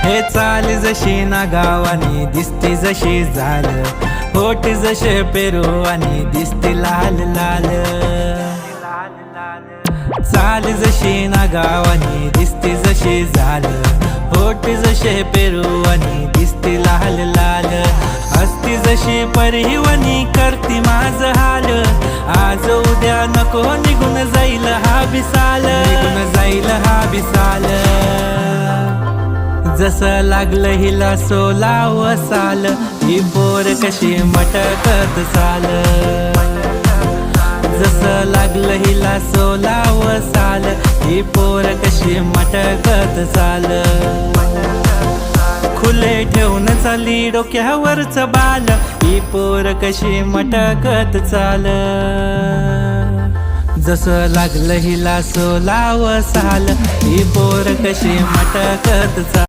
हे चाल जशी ना गावानी दिसते जशी झाल, होठ जसे पेरू आणि दिसते लाल लाल। चाल जशी ना गावानी दिसते जशी झाल, होठ जसे पेरू आणि दिसते लाल लाल। असती जशी परिवनी करती माझ हाल, आज उद्या नको निघून जाईल हा बिसाल, निघून जाईल हा बिसाल। जसं लागलं हिला 16 साल, ही पोर कशी मटकत चाल। जसं लागलं हिला 16 साल, ही पोर कशी मटकत चाल। खुले ठेवून चाली डोक्यावरच बाल, ही पोर कशी मटकत चाल। जसं लागलं हिला 16 साल, ही पोर कशी मटकत चाल।